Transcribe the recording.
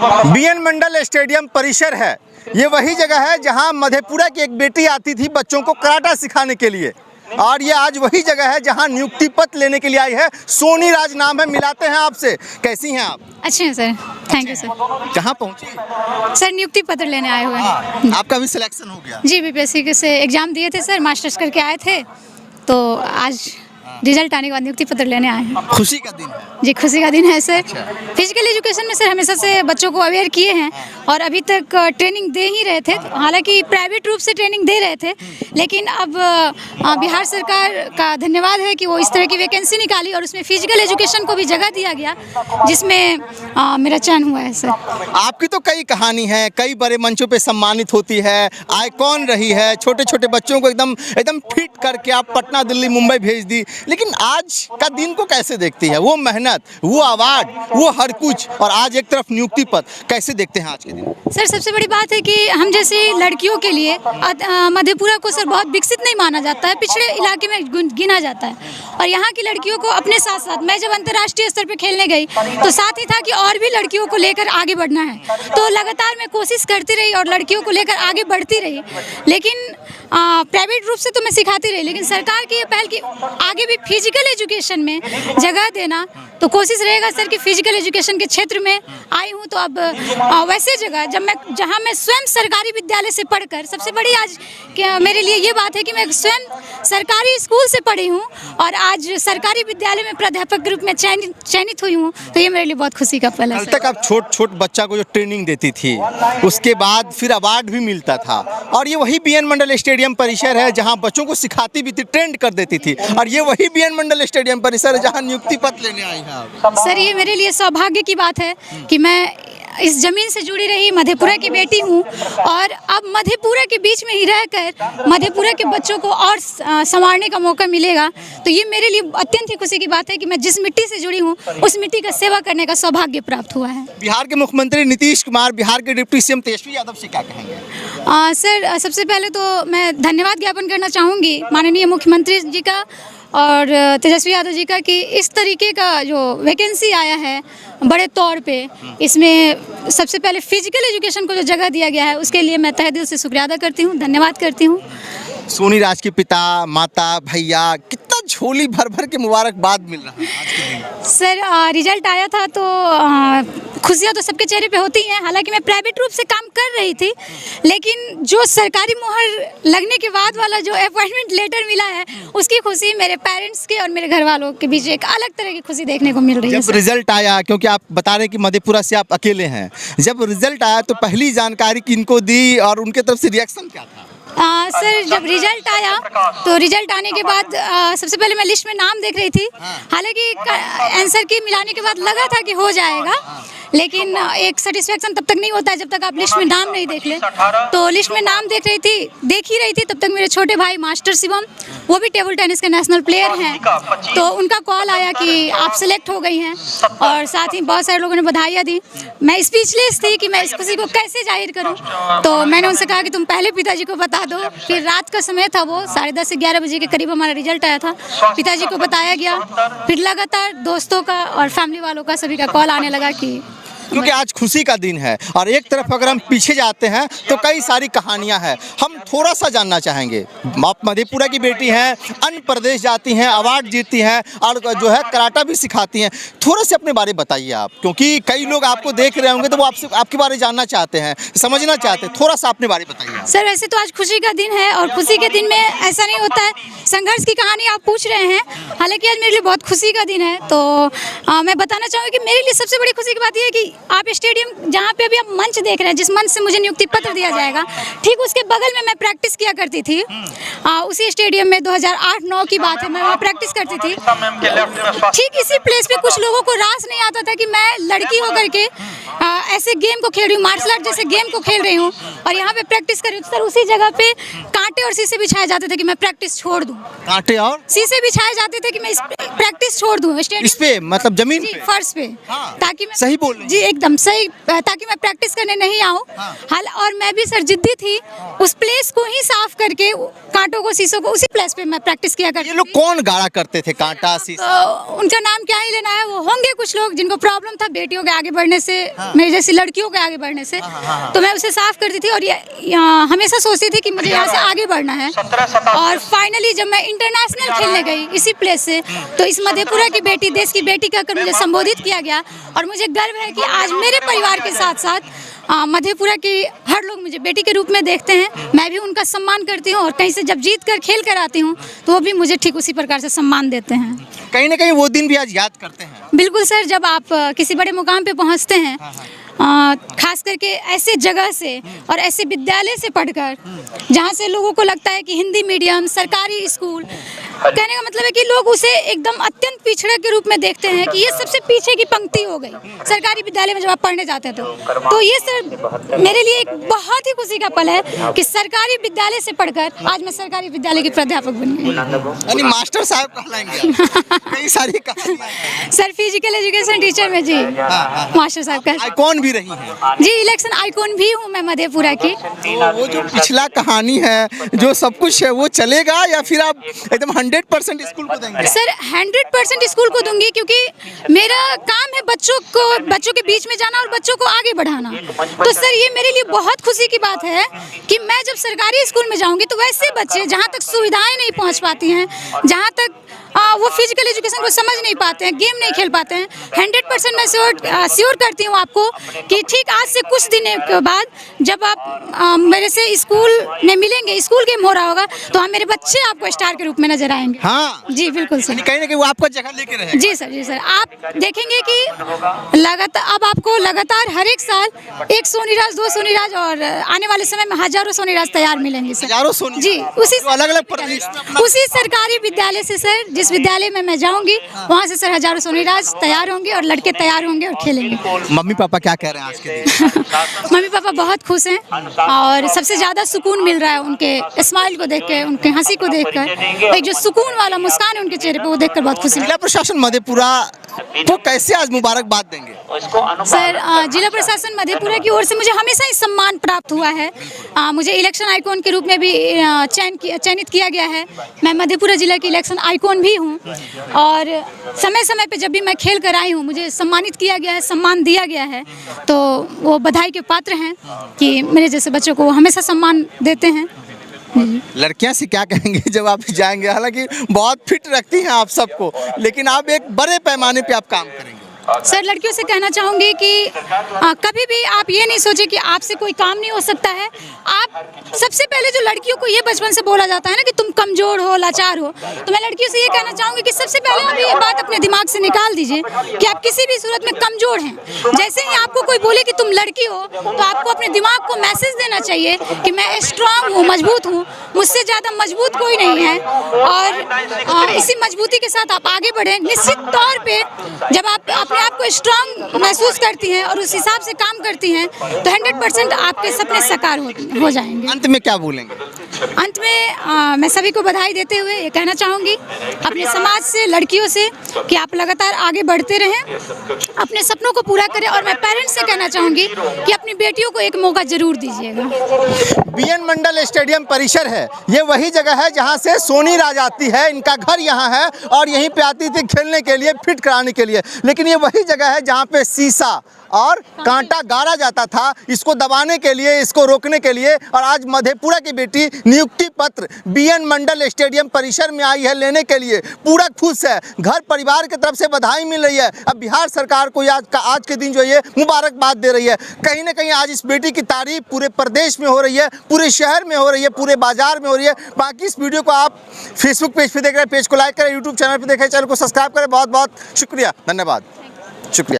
BN मंडल stadium परिसर है। ये वही जगह है जहां मधेपुरा की एक बेटी आती थी बच्चों को कराटा सिखाने के लिए, और ये आज वही जगह है जहां नियुक्ति पत्र लेने के लिए आई है। सोनी राज नाम है, मिलाते हैं आपसे। कैसी हैं आप? अच्छे हैं सर, थैंक यू सर। कहाँ पहुंची? सर नियुक्ति पत्र लेने आए हुए हैं। आपका भी सिलेक्शन हो गया? जी, बीपीएससी से एग्जाम दिए थे सर, मास्टर्स करके आए थे, तो आज रिजल्ट आने के बाद नियुक्ति पत्र लेने आए हैं। खुशी का दिन है? जी, खुशी का दिन है सर। फिजिकल एजुकेशन में सर हमेशा से बच्चों को अवेयर किए हैं और अभी तक ट्रेनिंग दे ही रहे थे। हालांकि प्राइवेट रूप से ट्रेनिंग दे रहे थे, लेकिन अब बिहार सरकार का धन्यवाद है कि वो इस तरह की वैकेंसी निकाली और उसमें फिजिकल एजुकेशन को भी जगह दिया गया, जिसमें मेरा चयन हुआ है सर। आपकी तो कई कहानी है, कई बड़े मंचों पे सम्मानित होती है, आइकॉन रही है, छोटे छोटे बच्चों को एकदम फिट करके आप पटना, दिल्ली, मुंबई भेज दी। लेकिन आज का दिन को कैसे देखती है? वो मेहनत, वो अवार्ड, वो हर कुछ, और आज एक तरफ नियुक्ति पत्र, कैसे देखते हैं आज के दिन? सर सबसे बड़ी बात है कि हम जैसी लड़कियों के लिए मधेपुरा को सर बहुत विकसित नहीं माना जाता है, पिछड़े इलाके में गिना जाता है। और यहाँ की लड़कियों को अपने साथ साथ, मैं जब अंतर्राष्ट्रीय स्तर पर खेलने गई तो साथ ही था कि और भी लड़कियों को लेकर आगे बढ़ना है, तो लगातार मैं कोशिश करती रही और लड़कियों को लेकर आगे बढ़ती रही। लेकिन प्राइवेट रूप से तो मैं सिखाती रही, लेकिन सरकार की ये पहल कि आगे भी फिजिकल एजुकेशन में जगह देना, तो कोशिश रहेगा सर कि फिजिकल एजुकेशन के क्षेत्र में आई हूँ। तो अब वैसे जगह जहाँ मैं स्वयं सरकारी विद्यालय से पढ़कर, सबसे बड़ी आज मेरे लिए ये बात है कि मैं स्वयं सरकारी स्कूल से पढ़ी हूँ और आज सरकारी विद्यालय में प्राध्यापक के रूप में चयनित हुई हूँ, तो ये मेरे लिए बहुत खुशी का पल है। कल तक आप छोट बच्चा को जो ट्रेनिंग देती थी, उसके बाद फिर अवार्ड भी मिलता था, और ये वही बीएन मंडल स्टेडियम परिसर है जहां बच्चों को सिखाती भी थी, ट्रेंड कर देती थी, और ये वही बीएन मंडल स्टेडियम परिसर है जहां नियुक्ति पत्र लेने आई हैं आप। सर ये मेरे लिए सौभाग्य की बात है कि मैं इस ज़मीन से जुड़ी रही मधेपुरा की बेटी हूँ, और अब मधेपुरा के बीच में ही रहकर मधेपुरा के बच्चों को और संवारने का मौका मिलेगा, तो ये मेरे लिए अत्यंत ही खुशी की बात है कि मैं जिस मिट्टी से जुड़ी हूँ उस मिट्टी का सेवा करने का सौभाग्य प्राप्त हुआ है। बिहार के मुख्यमंत्री नीतीश कुमार, बिहार के डिप्टी सीएम तेजस्वी यादव से क्या कहेंगे? सर सबसे पहले तो मैं धन्यवाद ज्ञापन करना चाहूँगी माननीय मुख्यमंत्री जी का और तेजस्वी यादव जी का कि इस तरीके का जो वैकेंसी आया है बड़े तौर पे, इसमें सबसे पहले फिजिकल एजुकेशन को जो जगह दिया गया है उसके लिए मैं तहे दिल से शुक्रिया अदा करती हूँ, धन्यवाद करती हूँ। सोनी राज के पिता, माता, भैया, कितना झोली भर भर के मुबारकबाद मिल रहा है आज के दिन? सर रिजल्ट आया था तो खुशियाँ तो सबके चेहरे पे होती हैं। हालांकि मैं प्राइवेट रूप से काम कर रही थी, लेकिन जो सरकारी मुहर लगने के बाद वाला जो अपॉइंटमेंट लेटर मिला है उसकी खुशी मेरे पेरेंट्स के और मेरे घर वालों के बीच एक अलग तरह की खुशी देखने को मिल रही है। जब रिजल्ट आया, क्योंकि आप बता रहे हैं कि मधेपुरा से आप अकेले हैं, जब रिजल्ट आया तो पहली जानकारी किनको दी और उनके तरफ से रिएक्शन क्या था? सर जब रिजल्ट आया तो रिजल्ट आने के बाद सबसे पहले मैं लिस्ट में नाम देख रही थी। हालांकि आंसर की मिलाने के बाद लगा था कि हो जाएगा, लेकिन एक सेटिस्फेक्शन तब तक नहीं होता है जब तक आप लिस्ट में नाम नहीं देख ले। तो लिस्ट में नाम देख ही रही थी तब तक मेरे छोटे भाई मास्टर शिवम, वो भी टेबल टेनिस के नेशनल प्लेयर हैं, तो उनका कॉल आया कि आप सिलेक्ट हो गई हैं, और साथ ही बहुत सारे लोगों ने बधाइयाँ दी। मैं स्पीचलेस थी कि मैं इस खुशी को कैसे जाहिर करूं, तो मैंने उनसे कहा कि तुम पहले पिताजी को बता दो। फिर रात का समय था, वो 10:30 से 11 बजे के करीब हमारा रिजल्ट आया था, पिताजी को बताया गया। फिर लगातार दोस्तों का और फैमिली वालों का सभी का कॉल आने लगा कि क्योंकि आज खुशी का दिन है, और एक तरफ अगर हम पीछे जाते हैं तो कई सारी कहानियां हैं। हम थोड़ा सा जानना चाहेंगे, आप मधेपुरा की बेटी हैं, अन्य प्रदेश जाती हैं, अवार्ड जीतती हैं, और जो है कराटा भी सिखाती हैं। थोड़ा से अपने बारे में बताइए आप, क्योंकि कई लोग आपको देख रहे होंगे तो वो आपसे आपके बारे में जानना चाहते हैं, समझना चाहते हैं। थोड़ा सा अपने बारे में बताइए। सर वैसे तो आज खुशी का दिन है, और खुशी के दिन में ऐसा नहीं होता है, संघर्ष की कहानी आप पूछ रहे हैं। हालांकि आज मेरे लिए बहुत खुशी का दिन है, तो मैं बताना चाहूँगी कि मेरे लिए सबसे बड़ी खुशी की बात यह है कि आप स्टेडियम जहाँ पे अभी आप मंच देख रहे हैं, जिस मंच से मुझे नियुक्ति पत्र दिया जाएगा, ठीक उसके बगल में मैं प्रैक्टिस किया करती थी। उसी स्टेडियम में 2008-9 की बात है, मैं वहाँ प्रैक्टिस करती थी। ठीक इसी प्लेस पे कुछ लोगों को रास नहीं आता था कि मैं लड़की होकर के ऐसे गेम को खेल रही हूँ, मार्शल आर्ट जैसे गेम को खेल रही हूँ, और यहाँ पे प्रैक्टिस कर रही हूँ। सर उसी जगह पे कांटे और शीशे बिछाए जाते थे कि मैं प्रैक्टिस छोड़ दूँ। कांटे और शीशे बिछाए जाते थे कि मैं प्रैक्टिस छोड़ दूँ। इस पे मतलब जमीन पे, फर्श पे, ताकि मैं सही बोल रही जी एकदम सही, ताकि मैं प्रैक्टिस करने नहीं आऊँ। हाल और मैं भी सर जिद्दी थी, उस प्लेस को ही साफ करके कांटों को, शीशों को उसी प्लेस पे मैं प्रैक्टिस किया करती ये लोग कौन गाड़ा करते थे कांटा शीशा? तो उनका नाम क्या ही लेना है, वो होंगे कुछ लोग जिनको प्रॉब्लम था बेटियों के आगे बढ़ने से, मेरी जैसी लड़कियों के आगे बढ़ने से। तो मैं उसे साफ करती थी और हमेशा सोचती थी कि मुझे यहाँ से आगे बढ़ना है। और फाइनली जब मैं इंटरनेशनल खेलने गई इसी प्लेस से, तो इस मधेपुरा की बेटी, देश की बेटी कहकर मुझे संबोधित किया गया। और मुझे गर्व है कि आज मेरे परिवार के साथ साथ मधेपुरा की हर लोग मुझे बेटी के रूप में देखते हैं। मैं भी उनका सम्मान करती हूँ और कहीं से जब जीत कर खेल कर आती हूँ तो वो भी मुझे ठीक उसी प्रकार से सम्मान देते हैं। कहीं ना कहीं वो दिन भी आज याद करते हैं। बिल्कुल सर, जब आप किसी बड़े मुकाम पे पहुँचते हैं, खास करके ऐसे जगह से और ऐसे विद्यालय से पढ़कर जहाँ से लोगों को लगता है कि हिंदी मीडियम, सरकारी स्कूल, कहने का मतलब है कि लोग उसे एकदम अत्यंत पिछड़े के रूप में देखते हैं कि ये सबसे पीछे की पंक्ति हो गई सरकारी विद्यालय में जब आप पढ़ने जाते हैं तो ये सर मेरे लिए एक बहुत ही खुशी का पल है कि सरकारी विद्यालय से पढ़कर आज मैं सरकारी विद्यालय की प्राध्यापक बन गई। यानी मास्टर साहब कहलाएंगे आप। कई सारी कहानियां हैं। सर फिजिकल एजुकेशन टीचर में जी, मास्टर साहब का आइकॉन भी रही है जी, इलेक्शन आइकॉन भी हूँ मैं मधेपुरा की। तो वो जो पिछला कहानी है, जो सब कुछ है, वो चलेगा या फिर आप एकदम 100% स्कूल को देंगे? सर 100% स्कूल को दूंगी, क्योंकि मेरा काम है बच्चों के बीच में जाना और बच्चों को आगे बढ़ाना। तो सर ये मेरे लिए बहुत खुशी की बात है कि मैं जब सरकारी स्कूल में जाऊंगी तो वैसे बच्चे जहां तक सुविधाएं नहीं पहुंच पाती हैं, जहां तक वो फिजिकल एजुकेशन को समझ नहीं पाते हैं, गेम नहीं खेल पाते हैं, 100% मैं श्योर करती हूँ आपको कि ठीक आज से कुछ दिन के बाद जब आप मेरे से स्कूल में मिलेंगे, स्कूल गेम हो रहा होगा, तो हम मेरे बच्चे आपको स्टार के रूप में नजर आएंगे। हाँ जी बिल्कुल सर। कहीं ना कहीं वो आपका जगह लेके रहेगा। जी सर, जी सर। आप देखेंगे कि लगातार अब आपको लगातार हर एक साल एक सोनीराज, 2 सोनीराज और आने वाले समय में हजारों सोनीराज तैयार मिलेंगे सर। हजारों सोनी जी, उसी अलग-अलग प्रदेश में अपना- उसी सरकारी विद्यालय से सर, जिस विद्यालय में मैं जाऊंगी वहाँ से सर हजारों सोनीराज तैयार होंगे और लड़के तैयार होंगे और खेलेंगे। मम्मी पापा क्या कह रहे हैं आज के दिन? मम्मी पापा बहुत खुश हैं और सबसे ज़्यादा सुकून मिल रहा है उनके स्माइल को देख के, उनके हंसी को देखकर। एक जो सुकून वाला मुस्कान है उनके चेहरे पे, वो देखकर बहुत खुशी। जिला प्रशासन मधेपुरा को कैसे आज मुबारकबाद देंगे? सर जिला प्रशासन मधेपुरा की ओर से मुझे हमेशा ही सम्मान प्राप्त हुआ है। मुझे इलेक्शन आइकॉन के रूप में भी चयनित किया गया है। मैं मधेपुरा जिला की इलेक्शन आइकॉन भी हूँ और समय समय पे जब भी मैं खेल कर आई हूँ मुझे सम्मानित किया गया है, सम्मान दिया गया है। तो वो बधाई के पात्र हैं कि मेरे जैसे बच्चों को हमेशा सम्मान देते हैं। लड़कियां से क्या कहेंगे जब आप जाएंगे? हालांकि बहुत फिट रखती हैं आप सबको, लेकिन आप एक बड़े पैमाने पे आप काम करेंगे। सर लड़कियों से कहना चाहूँगी कि कभी भी आप ये नहीं सोचे कि आपसे कोई काम नहीं हो सकता है। आप सबसे पहले जो लड़कियों को ये बचपन से बोला जाता है ना कि तुम कमज़ोर हो, लाचार हो, तो मैं लड़कियों से ये कहना चाहूँगी कि सबसे पहले आप ये बात अपने दिमाग से निकाल दीजिए कि आप किसी भी सूरत में कमज़ोर हैं। जैसे ही आपको कोई बोले कि तुम लड़की हो तो आपको अपने दिमाग को मैसेज देना चाहिए कि मैं स्ट्रांग हूँ, मजबूत हूँ, मुझसे ज़्यादा मजबूत कोई नहीं है। और इसी मजबूती के साथ आप आगे बढ़ें। निश्चित तौर पर जब आप अपने आप को स्ट्रांग महसूस करती हैं और उस हिसाब से काम करती हैं तो 100% आपके सपने साकार हो जाएंगे। अंत में क्या बोलेंगे? अंत में मैं सभी को बधाई देते हुए ये कहना चाहूँगी अपने समाज से, लड़कियों से, कि आप लगातार आगे बढ़ते रहें, अपने सपनों को पूरा करें। और मैं पेरेंट्स से कहना चाहूँगी कि अपनी बेटियों को एक मौका जरूर दीजिएगा। बीएन मंडल स्टेडियम परिसर है, ये वही जगह है जहाँ से सोनी राज आती है। इनका घर यहाँ है और यहीं पे आती थी खेलने के लिए, फिट कराने के लिए। लेकिन ये वही जगह है जहाँ पे शीशा और कांटा गाड़ा जाता था, इसको दबाने के लिए, इसको रोकने के लिए। और आज मधेपुरा की बेटी नियुक्ति पत्र बीएन मंडल स्टेडियम परिसर में आई है लेने के लिए। पूरा खुश है, घर परिवार की तरफ से बधाई मिल रही है। अब बिहार सरकार को आज के दिन जो ये मुबारकबाद दे रही है। कहीं ना कहीं आज इस बेटी की तारीफ पूरे प्रदेश में हो रही है, पूरे शहर में हो रही है, पूरे बाजार में हो रही है। बाकी इस वीडियो को आप फेसबुक पेज पे देख रहे हैं, पेज को लाइक करें, यूट्यूब चैनल पर देखें, चैनल को सब्सक्राइब करें। बहुत बहुत शुक्रिया, धन्यवाद, शुक्रिया।